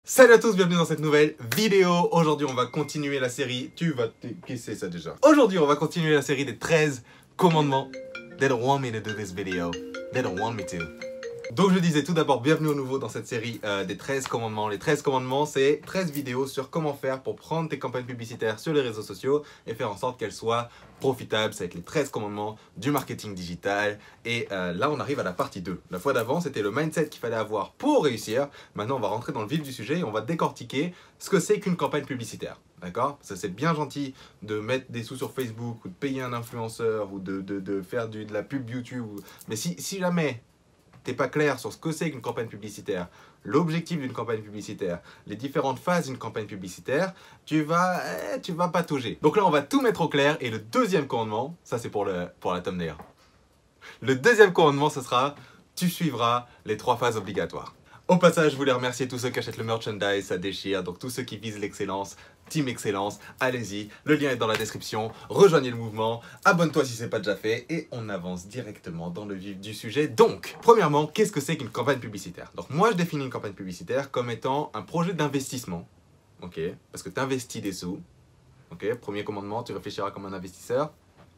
Salut à tous, bienvenue dans cette nouvelle vidéo. Aujourd'hui on va continuer la série... Qu'est-ce que c'est ça déjà? Aujourd'hui on va continuer la série des 13 commandements. They don't want me to do this video. They don't want me to. Donc je disais tout d'abord bienvenue au nouveau dans cette série des 13 commandements. Les 13 commandements, c'est 13 vidéos sur comment faire pour prendre tes campagnes publicitaires sur les réseaux sociaux et faire en sorte qu'elles soient profitables. Ça va être les 13 commandements du marketing digital. Et là on arrive à la partie 2. La fois d'avant c'était le mindset qu'il fallait avoir pour réussir. Maintenant on va rentrer dans le vif du sujet et on va décortiquer ce que c'est qu'une campagne publicitaire. D'accord? Ça c'est bien gentil de mettre des sous sur Facebook ou de payer un influenceur ou de faire de la pub YouTube. Mais si jamais t'es pas clair sur ce que c'est qu'une campagne publicitaire, l'objectif d'une campagne publicitaire, les différentes phases d'une campagne publicitaire, tu vas patauger. Donc là, on va tout mettre au clair. Et le deuxième commandement, ça c'est pour la thumbnail. Le deuxième commandement, ce sera, tu suivras les 3 phases obligatoires. Au passage, je voulais remercier tous ceux qui achètent le merchandise, ça déchire. Donc tous ceux qui visent l'excellence, Team Excellence, allez-y, le lien est dans la description, rejoignez le mouvement, abonne-toi si ce n'est pas déjà fait et on avance directement dans le vif du sujet. Donc, premièrement, qu'est-ce que c'est qu'une campagne publicitaire? Donc moi, je définis une campagne publicitaire comme étant un projet d'investissement, ok? Parce que tu investis des sous, ok? Premier commandement, tu réfléchiras comme un investisseur.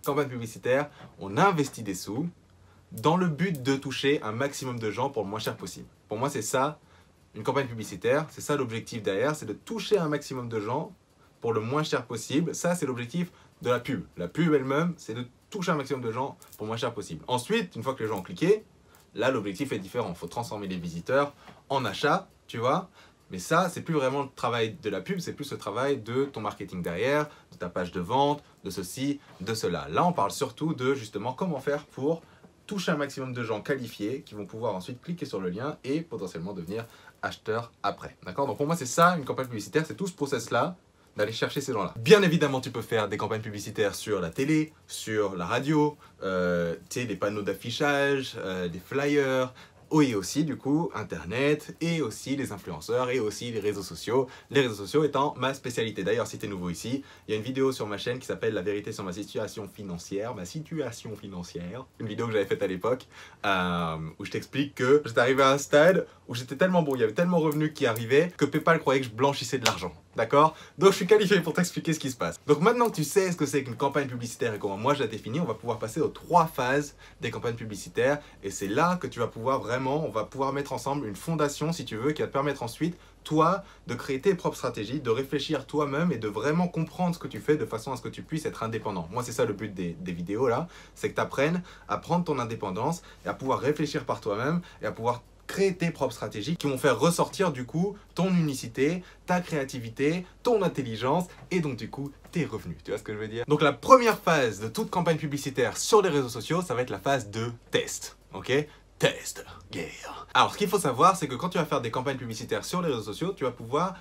Campagne publicitaire, on investit des sous dans le but de toucher un maximum de gens pour le moins cher possible. Pour moi, c'est ça. Une campagne publicitaire, c'est ça l'objectif derrière, c'est de toucher un maximum de gens pour le moins cher possible. Ça, c'est l'objectif de la pub. La pub elle-même, c'est de toucher un maximum de gens pour le moins cher possible. Ensuite, une fois que les gens ont cliqué, là, l'objectif est différent. Il faut transformer les visiteurs en achats, tu vois. Mais ça, c'est plus vraiment le travail de la pub, c'est plus le travail de ton marketing derrière, de ta page de vente, de ceci, de cela. Là, on parle surtout de, justement, comment faire pour toucher un maximum de gens qualifiés qui vont pouvoir ensuite cliquer sur le lien et potentiellement devenir acheteurs après. D'accord? Donc pour moi, c'est ça, une campagne publicitaire, c'est tout ce process-là d'aller chercher ces gens-là. Bien évidemment, tu peux faire des campagnes publicitaires sur la télé, sur la radio, tu sais, des panneaux d'affichage, des flyers, et aussi du coup Internet, et aussi les influenceurs, et aussi les réseaux sociaux. Les réseaux sociaux étant ma spécialité. D'ailleurs, si tu es nouveau ici, il y a une vidéo sur ma chaîne qui s'appelle La vérité sur ma situation financière. Une vidéo que j'avais faite à l'époque, où je t'explique que j'étais arrivé à un stade où j'étais tellement bon, il y avait tellement de revenus qui arrivaient, que PayPal croyait que je blanchissais de l'argent. D'accord? Donc je suis qualifié pour t'expliquer ce qui se passe. Donc maintenant que tu sais ce que c'est qu'une campagne publicitaire et comment moi je la définis, on va pouvoir passer aux 3 phases des campagnes publicitaires. Et c'est là que tu vas pouvoir vraiment, on va pouvoir mettre ensemble une fondation, si tu veux, qui va te permettre ensuite, toi, de créer tes propres stratégies, de réfléchir toi-même et de vraiment comprendre ce que tu fais de façon à ce que tu puisses être indépendant. Moi, c'est ça le but des vidéos là, c'est que tu apprennes à prendre ton indépendance et à pouvoir réfléchir par toi-même et à pouvoir créer tes propres stratégies qui vont faire ressortir du coup ton unicité, ta créativité, ton intelligence et donc du coup tes revenus. Tu vois ce que je veux dire? Donc la première phase de toute campagne publicitaire sur les réseaux sociaux, ça va être la phase de test. Ok? Test. Yeah. Alors ce qu'il faut savoir, c'est que quand tu vas faire des campagnes publicitaires sur les réseaux sociaux, tu vas pouvoir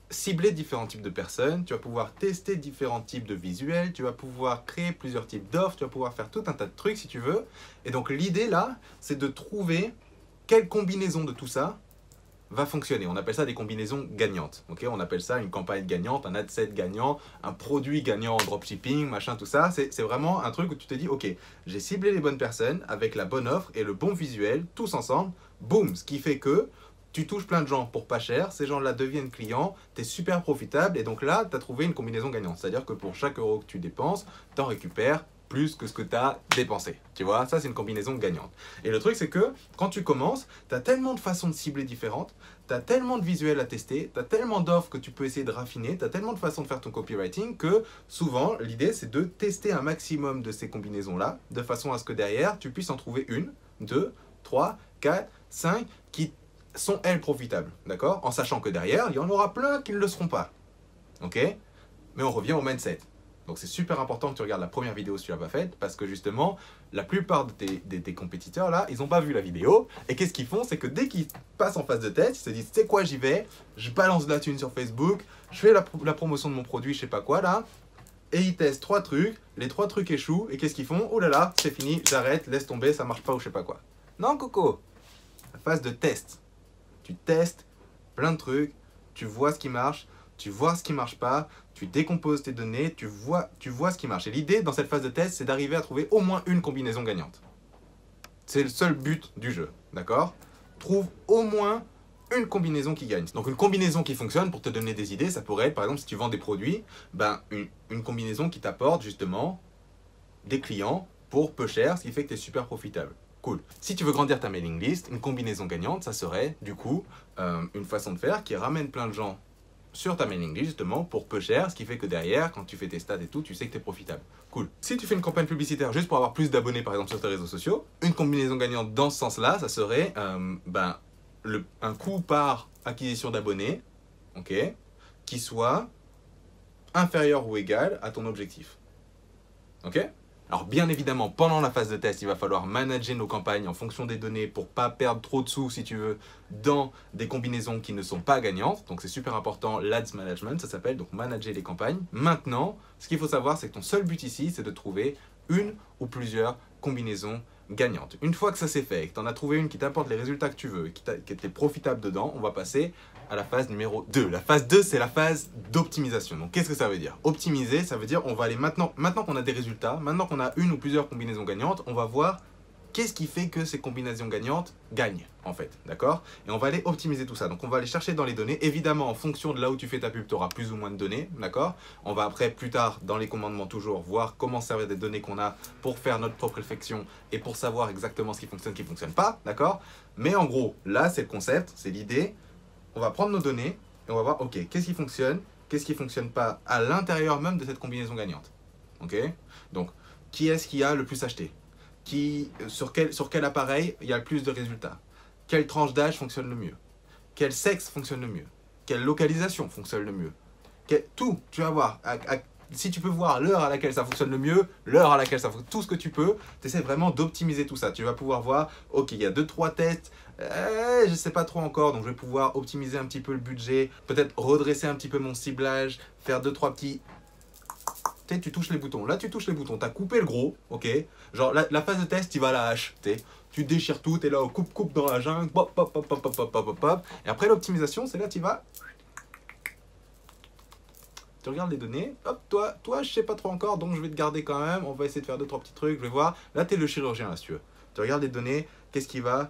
cibler différents types de personnes, tu vas pouvoir tester différents types de visuels, tu vas pouvoir créer plusieurs types d'offres, tu vas pouvoir faire tout un tas de trucs si tu veux. Et donc l'idée là, c'est de trouver quelle combinaison de tout ça va fonctionner. On appelle ça des combinaisons gagnantes. Okay? On appelle ça une campagne gagnante, un ad set gagnant, un produit gagnant en dropshipping, machin, tout ça. C'est vraiment un truc où tu te dis, ok, j'ai ciblé les bonnes personnes avec la bonne offre et le bon visuel, tous ensemble, boum, ce qui fait que tu touches plein de gens pour pas cher, ces gens-là deviennent clients, tu es super profitable et donc là, tu as trouvé une combinaison gagnante. C'est-à-dire que pour chaque euro que tu dépenses, tu en récupères plus que ce que tu as dépensé. Tu vois, ça c'est une combinaison gagnante. Et le truc c'est que quand tu commences, tu as tellement de façons de cibler différentes, tu as tellement de visuels à tester, tu as tellement d'offres que tu peux essayer de raffiner, tu as tellement de façons de faire ton copywriting que souvent l'idée c'est de tester un maximum de ces combinaisons-là, de façon à ce que derrière tu puisses en trouver 1, 2, 3, 4, 5 qui sont elles profitables. D'accord? En sachant que derrière, il y en aura plein qui ne le seront pas. Ok? Mais on revient au mindset. Donc c'est super important que tu regardes la première vidéo si tu l'as pas faite parce que justement, la plupart de tes compétiteurs là, ils n'ont pas vu la vidéo et qu'est-ce qu'ils font? C'est que dès qu'ils passent en phase de test, ils se disent, tu sais quoi, j'y vais, je balance de la thune sur Facebook, je fais la promotion de mon produit, je sais pas quoi là, et ils testent 3 trucs, les 3 trucs échouent et qu'est-ce qu'ils font? Oh là là, c'est fini, j'arrête, laisse tomber, ça marche pas ou je sais pas quoi. Non Coco, la phase de test, tu testes plein de trucs, tu vois ce qui marche, tu vois ce qui marche pas, tu décomposes tes données, tu vois ce qui marche. Et l'idée dans cette phase de test, c'est d'arriver à trouver au moins une combinaison gagnante. C'est le seul but du jeu, d'accord? Trouve au moins une combinaison qui gagne. Donc une combinaison qui fonctionne, pour te donner des idées, ça pourrait être par exemple si tu vends des produits, ben, une combinaison qui t'apporte justement des clients pour peu cher, ce qui fait que tu es super profitable. Cool. Si tu veux grandir ta mailing list, une combinaison gagnante, ça serait du coup une façon de faire qui ramène plein de gens sur ta mailing list justement pour peu cher, ce qui fait que derrière, quand tu fais tes stats et tout, tu sais que tu es profitable. Cool. Si tu fais une campagne publicitaire juste pour avoir plus d'abonnés par exemple sur tes réseaux sociaux, une combinaison gagnante dans ce sens-là, ça serait un coût par acquisition d'abonnés, ok, qui soit inférieur ou égal à ton objectif. Ok? Alors bien évidemment, pendant la phase de test, il va falloir manager nos campagnes en fonction des données pour pas perdre trop de sous, si tu veux, dans des combinaisons qui ne sont pas gagnantes. Donc c'est super important, l'Ads Management, ça s'appelle, donc manager les campagnes. Maintenant, ce qu'il faut savoir, c'est que ton seul but ici, c'est de trouver une ou plusieurs combinaisons gagnantes. Une fois que ça c'est fait et que tu en as trouvé une qui t'apporte les résultats que tu veux et qui est profitable dedans, on va passer à la phase numéro 2. La phase 2, c'est la phase d'optimisation. Donc, qu'est-ce que ça veut dire? Optimiser, ça veut dire on va aller maintenant qu'on a des résultats, maintenant qu'on a une ou plusieurs combinaisons gagnantes, on va voir qu'est-ce qui fait que ces combinaisons gagnantes gagnent, en fait, d'accord? Et on va aller optimiser tout ça. Donc, on va aller chercher dans les données. Évidemment, en fonction de là où tu fais ta pub, tu auras plus ou moins de données, d'accord? On va après, plus tard, dans les commandements toujours, voir comment servir des données qu'on a pour faire notre propre réflexion et pour savoir exactement ce qui ne fonctionne pas, d'accord? Mais en gros, là, c'est le concept, c'est l'idée. On va prendre nos données et on va voir, ok, qu'est-ce qui fonctionne pas à l'intérieur même de cette combinaison gagnante. Ok? Donc, qui est-ce qui a le plus acheté? Sur quel appareil il y a le plus de résultats? Quelle tranche d'âge fonctionne le mieux? Quel sexe fonctionne le mieux? Quelle localisation fonctionne le mieux? Tout, tu vas voir. Si tu peux voir l'heure à laquelle ça fonctionne le mieux, l'heure à laquelle ça fonctionne, tout ce que tu peux, tu essaies vraiment d'optimiser tout ça. Tu vas pouvoir voir, ok, il y a 2-3 tests, je ne sais pas trop encore, donc je vais pouvoir optimiser un petit peu le budget, peut-être redresser un petit peu mon ciblage, faire 2-3 petits... Tu touches les boutons. Là, tu touches les boutons. Tu as coupé le gros, ok? Genre, la phase de test, tu vas à la hache. Tu déchires tout, tu es là au coupe-coupe dans la jungle, pop, pop, pop, pop, pop, pop, pop, pop. Et après, l'optimisation, c'est là, tu vas... Tu regardes les données, hop, toi, je sais pas trop encore, donc je vais te garder quand même. On va essayer de faire 2-3 petits trucs, je vais voir. Là, tu es le chirurgien, là, si tu veux. Tu regardes les données, qu'est-ce qui va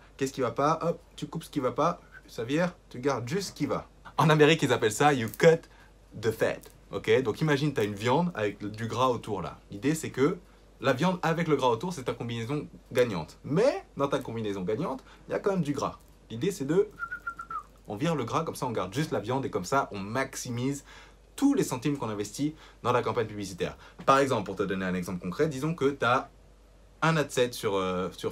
pas, hop, tu coupes ce qui va pas, ça vire, tu gardes juste ce qui va. En Amérique, ils appellent ça « you cut the fat ». Ok, donc imagine, tu as une viande avec du gras autour là. L'idée, c'est que la viande avec le gras autour, c'est ta combinaison gagnante. Mais dans ta combinaison gagnante, il y a quand même du gras. L'idée, c'est de... On vire le gras, comme ça, on garde juste la viande et comme ça, on maximise tous les centimes qu'on investit dans la campagne publicitaire. Par exemple, pour te donner un exemple concret, disons que tu as un ad set sur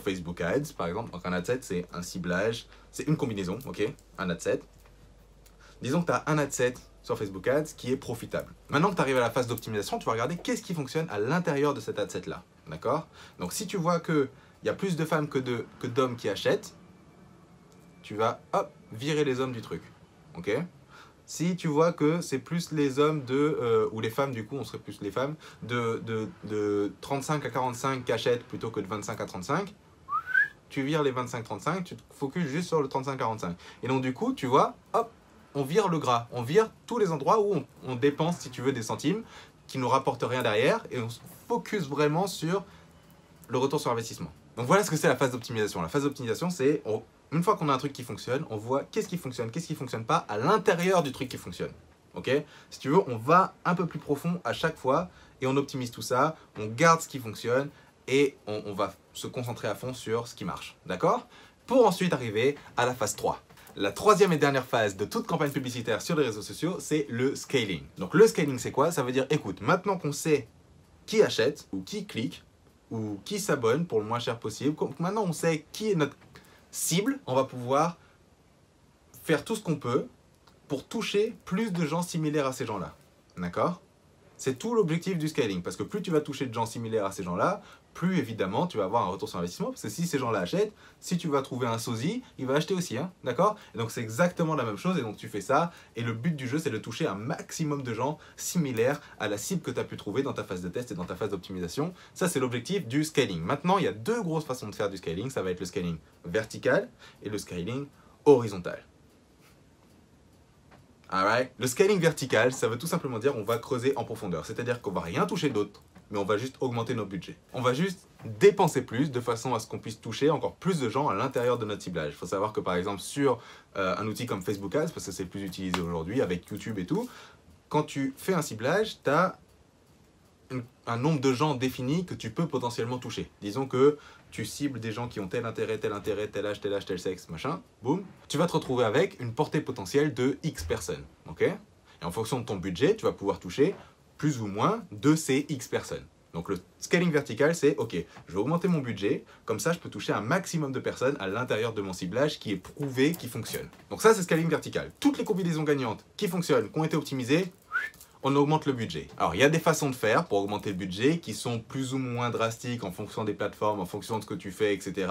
Facebook Ads, par exemple. Donc un ad set, c'est un ciblage, c'est une combinaison, ok? Un ad set. Disons que tu as un ad set sur Facebook Ads qui est profitable. Maintenant que tu arrives à la phase d'optimisation, tu vas regarder qu'est-ce qui fonctionne à l'intérieur de cet ad set là. D'accord? Donc si tu vois qu'il y a plus de femmes que d'hommes qui achètent, tu vas hop, virer les hommes du truc. Ok? Si tu vois que c'est plus les hommes ou les femmes, du coup, on serait plus les femmes, de 35 à 45 qui achètent plutôt que de 25 à 35, tu vires les 25-35, tu te focuses juste sur le 35-45. Et donc, du coup, tu vois, hop, on vire le gras. On vire tous les endroits où on dépense, si tu veux, des centimes qui nous rapportent rien derrière et on se focus vraiment sur le retour sur investissement. Donc, voilà ce que c'est la phase d'optimisation. La phase d'optimisation, c'est... Une fois qu'on a un truc qui fonctionne, on voit qu'est-ce qui fonctionne pas à l'intérieur du truc qui fonctionne. Ok? Si tu veux, on va un peu plus profond à chaque fois et on optimise tout ça, on garde ce qui fonctionne et on va se concentrer à fond sur ce qui marche. D'accord? Pour ensuite arriver à la phase 3. La troisième et dernière phase de toute campagne publicitaire sur les réseaux sociaux, c'est le scaling. Donc le scaling, c'est quoi? Ça veut dire, écoute, maintenant qu'on sait qui achète ou qui clique ou qui s'abonne pour le moins cher possible, maintenant on sait qui est notre cible, on va pouvoir faire tout ce qu'on peut pour toucher plus de gens similaires à ces gens-là. D'accord? C'est tout l'objectif du scaling, parce que plus tu vas toucher de gens similaires à ces gens-là, plus évidemment tu vas avoir un retour sur investissement, parce que si ces gens-là achètent, si tu vas trouver un sosie, il va acheter aussi, hein, d'accord? Et donc c'est exactement la même chose, et donc tu fais ça, et le but du jeu c'est de toucher un maximum de gens similaires à la cible que tu as pu trouver dans ta phase de test et dans ta phase d'optimisation. Ça c'est l'objectif du scaling. Maintenant il y a deux grosses façons de faire du scaling, ça va être le scaling vertical et le scaling horizontal. Alright. Le scaling vertical, ça veut tout simplement dire on va creuser en profondeur. C'est-à-dire qu'on va rien toucher d'autre mais on va juste augmenter nos budgets. On va juste dépenser plus de façon à ce qu'on puisse toucher encore plus de gens à l'intérieur de notre ciblage. Il faut savoir que par exemple sur un outil comme Facebook Ads, parce que c'est le plus utilisé aujourd'hui avec YouTube et tout, quand tu fais un ciblage, tu as un nombre de gens défini que tu peux potentiellement toucher. Disons que tu cibles des gens qui ont tel intérêt, tel âge, tel sexe, machin, boum. Tu vas te retrouver avec une portée potentielle de X personnes, ok? Et en fonction de ton budget, tu vas pouvoir toucher plus ou moins de ces X personnes. Donc le scaling vertical, c'est ok, je vais augmenter mon budget, comme ça je peux toucher un maximum de personnes à l'intérieur de mon ciblage qui est prouvé, qui fonctionne. Donc ça c'est scaling vertical. Toutes les combinaisons gagnantes qui fonctionnent, qui ont été optimisées, on augmente le budget. Alors il y a des façons de faire pour augmenter le budget qui sont plus ou moins drastiques en fonction des plateformes, en fonction de ce que tu fais, etc.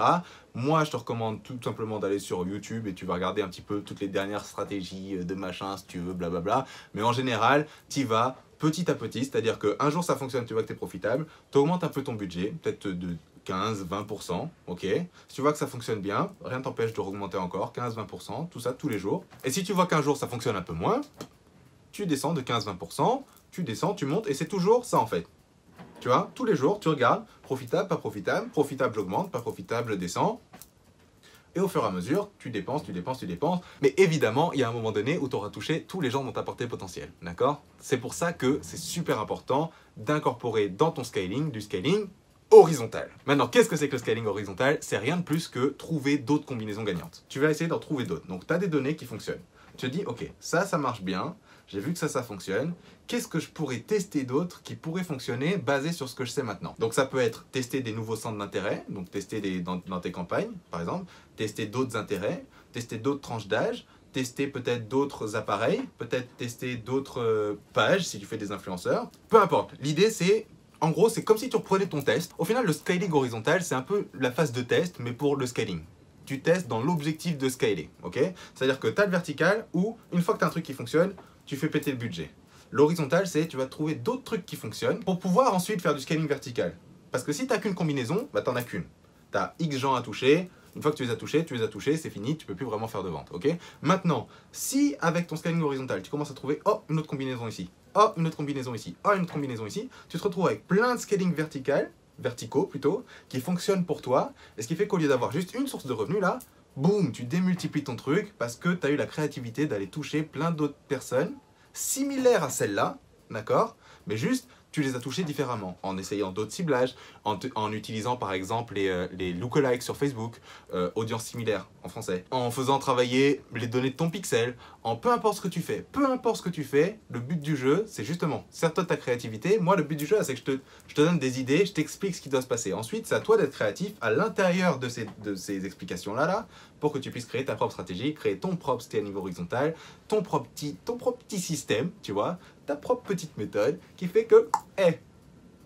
Moi je te recommande tout simplement d'aller sur YouTube et tu vas regarder un petit peu toutes les dernières stratégies de machin si tu veux, blablabla. Mais en général, tu y vas petit à petit, c'est-à-dire qu'un jour ça fonctionne, tu vois que tu es profitable, tu augmentes un peu ton budget, peut-être de 15-20%, ok. Si tu vois que ça fonctionne bien, rien ne t'empêche de augmenter encore, 15-20%, tout ça tous les jours. Et si tu vois qu'un jour ça fonctionne un peu moins, tu descends de 15-20%, tu descends, tu montes, et c'est toujours ça en fait. Tu vois, tous les jours, tu regardes, profitable, pas profitable, profitable j'augmente, pas profitable je descends. Et au fur et à mesure, tu dépenses, tu dépenses, tu dépenses. Mais évidemment, il y a un moment donné où tu auras touché tous les gens dans ta portée potentielle. D'accord? C'est pour ça que c'est super important d'incorporer dans ton scaling du scaling horizontal. Maintenant, qu'est-ce que c'est que le scaling horizontal? C'est rien de plus que trouver d'autres combinaisons gagnantes. Tu vas essayer d'en trouver d'autres. Donc, tu as des données qui fonctionnent. Tu te dis, ok, ça marche bien. J'ai vu que ça fonctionne. Qu'est-ce que je pourrais tester d'autre qui pourrait fonctionner basé sur ce que je sais maintenant? Donc ça peut être tester des nouveaux centres d'intérêt, donc tester dans tes campagnes, par exemple, tester d'autres intérêts, tester d'autres tranches d'âge, tester peut-être d'autres appareils, peut-être tester d'autres pages si tu fais des influenceurs. Peu importe. L'idée c'est, en gros, c'est comme si tu reprenais ton test. Au final, le scaling horizontal, c'est un peu la phase de test, mais pour le scaling. Tu testes dans l'objectif de scaler, ok? C'est-à-dire que tu as le vertical où, une fois que tu as un truc qui fonctionne, tu fais péter le budget. L'horizontal, c'est tu vas trouver d'autres trucs qui fonctionnent pour pouvoir ensuite faire du scaling vertical. Parce que si tu n'as qu'une combinaison, bah t'en as qu'une. Tu as X gens à toucher, une fois que tu les as touchés, c'est fini, tu peux plus vraiment faire de vente, ok? Maintenant, si avec ton scaling horizontal, tu commences à trouver, oh, une autre combinaison ici, oh, une autre combinaison ici, oh, une autre combinaison ici, tu te retrouves avec plein de scaling verticaux plutôt, qui fonctionnent pour toi, et ce qui fait qu'au lieu d'avoir juste une source de revenus là, boum, tu démultiplies ton truc parce que tu as eu la créativité d'aller toucher plein d'autres personnes similaires à celle-là, d'accord? Mais juste, tu les as touchés différemment, en essayant d'autres ciblages, en utilisant par exemple les lookalikes sur Facebook, audience similaire en français, en faisant travailler les données de ton pixel, en peu importe ce que tu fais. Peu importe ce que tu fais, le but du jeu, c'est justement, sers-toi de ta créativité. Moi, le but du jeu, c'est que je te donne des idées, je t'explique ce qui doit se passer. Ensuite, c'est à toi d'être créatif à l'intérieur de ces explications-là, pour que tu puisses créer ta propre stratégie, créer ton propre scaling horizontal, ton propre petit système, tu vois, ta propre petite méthode qui fait que,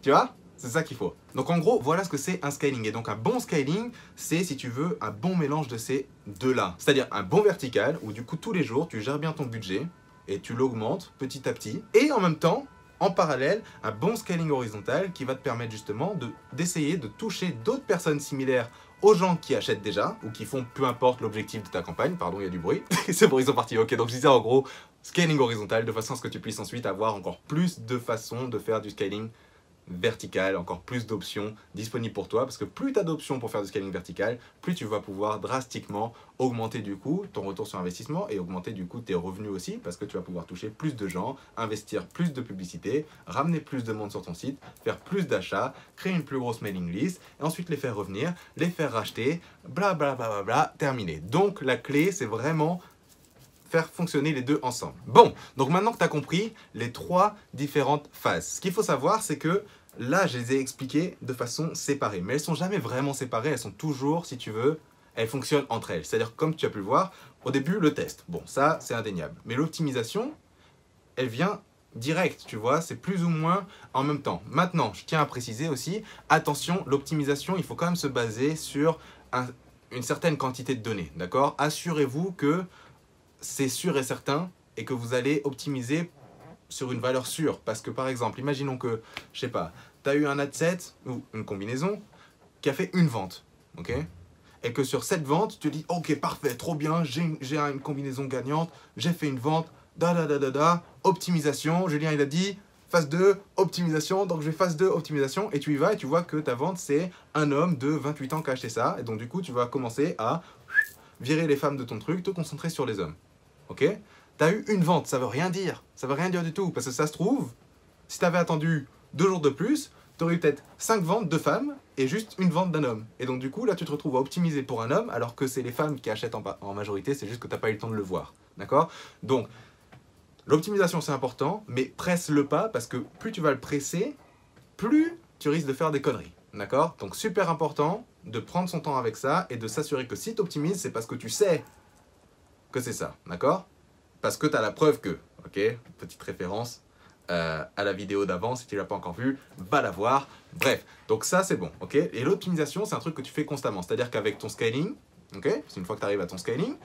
tu vois, c'est ça qu'il faut. Donc en gros, voilà ce que c'est un scaling. Et donc un bon scaling, c'est, si tu veux, un bon mélange de ces deux-là. C'est-à-dire un bon vertical, où du coup, tous les jours, tu gères bien ton budget et tu l'augmentes petit à petit. Et en même temps, en parallèle, un bon scaling horizontal qui va te permettre justement d'essayer de toucher d'autres personnes similaires aux gens qui achètent déjà, ou qui font peu importe l'objectif de ta campagne. Pardon, il y a du bruit. C'est bon, ils sont partis. Ok, donc je disais en gros, scaling horizontal, de façon à ce que tu puisses ensuite avoir encore plus de façons de faire du scaling vertical, encore plus d'options disponibles pour toi, parce que plus tu as d'options pour faire du scaling vertical, plus tu vas pouvoir drastiquement augmenter du coup ton retour sur investissement et augmenter du coup tes revenus aussi, parce que tu vas pouvoir toucher plus de gens, investir plus de publicité, ramener plus de monde sur ton site, faire plus d'achats, créer une plus grosse mailing list, et ensuite les faire revenir, les faire racheter, bla bla bla bla bla, terminé. Donc la clé, c'est vraiment faire fonctionner les deux ensemble. Bon, donc maintenant que tu as compris les trois différentes phases, ce qu'il faut savoir, c'est que là, je les ai expliquées de façon séparée. Mais elles ne sont jamais vraiment séparées, elles sont toujours, si tu veux, elles fonctionnent entre elles. C'est-à-dire, comme tu as pu le voir, au début, le test. Bon, ça, c'est indéniable. Mais l'optimisation, elle vient direct, tu vois, c'est plus ou moins en même temps. Maintenant, je tiens à préciser aussi, attention, l'optimisation, il faut quand même se baser sur une certaine quantité de données, d'accord? Assurez-vous que c'est sûr et certain et que vous allez optimiser sur une valeur sûre. Parce que par exemple, imaginons que, je sais pas, tu as eu un ad set ou une combinaison qui a fait une vente, ok? Et que sur cette vente, tu te dis, ok, parfait, trop bien, j'ai une combinaison gagnante, j'ai fait une vente, optimisation, Julien il a dit, phase 2, optimisation. Donc je vais phase 2, optimisation, et tu y vas et tu vois que ta vente, c'est un homme de 28 ans qui a acheté ça. Et donc du coup, tu vas commencer à virer les femmes de ton truc, te concentrer sur les hommes. Ok? T'as eu une vente, ça veut rien dire. Ça veut rien dire du tout. Parce que ça se trouve, si t'avais attendu 2 jours de plus, t'aurais eu peut-être 5 ventes de femmes et juste une vente d'un homme. Et donc du coup, là, tu te retrouves à optimiser pour un homme, alors que c'est les femmes qui achètent en majorité, c'est juste que t'as pas eu le temps de le voir. D'accord? Donc, l'optimisation, c'est important, mais presse-le pas, parce que plus tu vas le presser, plus tu risques de faire des conneries. D'accord? Donc, super important de prendre son temps avec ça et de s'assurer que si tu optimises, c'est parce que tu sais que c'est ça. D'accord? Parce que tu as la preuve que. Ok? Petite référence à la vidéo d'avant, si tu ne l'as pas encore vue, va la voir. Bref, donc ça, c'est bon. Ok? Et l'optimisation, c'est un truc que tu fais constamment. C'est-à-dire qu'avec ton scaling, ok? C'est une fois que tu arrives à ton scaling,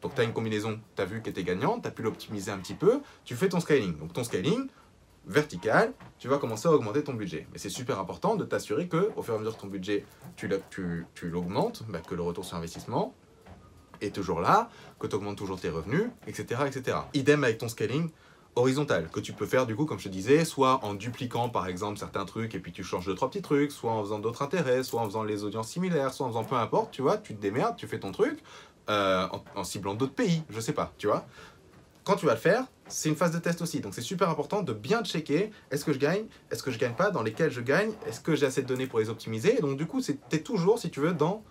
donc tu as une combinaison, tu as vu qu'elle était gagnante, tu as pu l'optimiser un petit peu, tu fais ton scaling. Donc ton scaling, vertical, tu vas commencer à augmenter ton budget. Mais c'est super important de t'assurer que, au fur et à mesure que ton budget, tu l'augmentes, bah, que le retour sur investissement est toujours là, que tu augmentes toujours tes revenus, etc., etc. Idem avec ton scaling horizontal, que tu peux faire du coup, comme je te disais, soit en dupliquant par exemple certains trucs et puis tu changes 2-3 petits trucs, soit en faisant d'autres intérêts, soit en faisant les audiences similaires, soit en faisant peu importe, tu vois, tu te démerdes, tu fais ton truc, en ciblant d'autres pays, je sais pas, tu vois. Quand tu vas le faire, c'est une phase de test aussi, donc c'est super important de bien checker, est-ce que je gagne pas, dans lesquels je gagne, est-ce que j'ai assez de données pour les optimiser, et donc du coup, t'es toujours, si tu veux, dans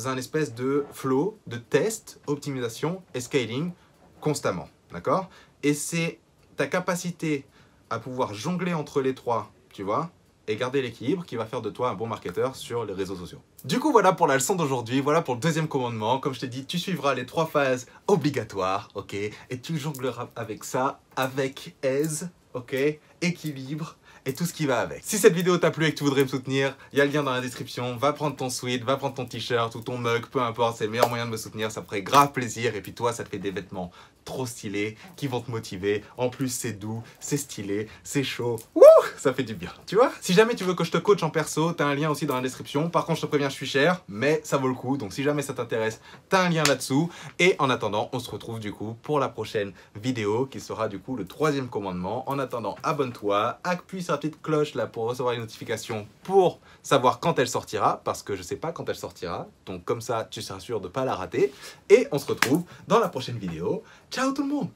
un espèce de flow de test, optimisation et scaling constamment, d'accord? Et c'est ta capacité à pouvoir jongler entre les trois, tu vois, et garder l'équilibre qui va faire de toi un bon marketeur sur les réseaux sociaux. Du coup, voilà pour la leçon d'aujourd'hui, voilà pour le deuxième commandement. Comme je t'ai dit, tu suivras les 3 phases obligatoires, ok? Et tu jongleras avec ça, avec aise, ok? Équilibre, et tout ce qui va avec. Si cette vidéo t'a plu et que tu voudrais me soutenir, il y a le lien dans la description, va prendre ton sweat, va prendre ton t-shirt ou ton mug, peu importe, c'est le meilleur moyen de me soutenir, ça me ferait grave plaisir, et puis toi, ça te fait des vêtements trop stylés, qui vont te motiver, en plus c'est doux, c'est stylé, c'est chaud, wouh, ça fait du bien, tu vois? Si jamais tu veux que je te coach en perso, t'as un lien aussi dans la description, par contre je te préviens, je suis cher, mais ça vaut le coup, donc si jamais ça t'intéresse, t'as un lien là-dessous, et en attendant, on se retrouve du coup pour la prochaine vidéo, qui sera du coup le 3e commandement. En attendant, abonne-toi, appuie sur la petite cloche là pour recevoir les notifications, pour savoir quand elle sortira, parce que je sais pas quand elle sortira, donc comme ça tu seras sûr de pas la rater, et on se retrouve dans la prochaine vidéo. Ciao tout le monde!